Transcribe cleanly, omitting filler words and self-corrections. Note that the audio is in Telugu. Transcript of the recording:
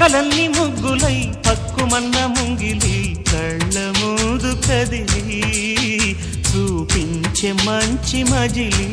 కలల్ని ముగ్గులై పక్కుమన్న ముంగిలి కళ్ళ ముందు కదిలి చూపించే మంచి మజిలీ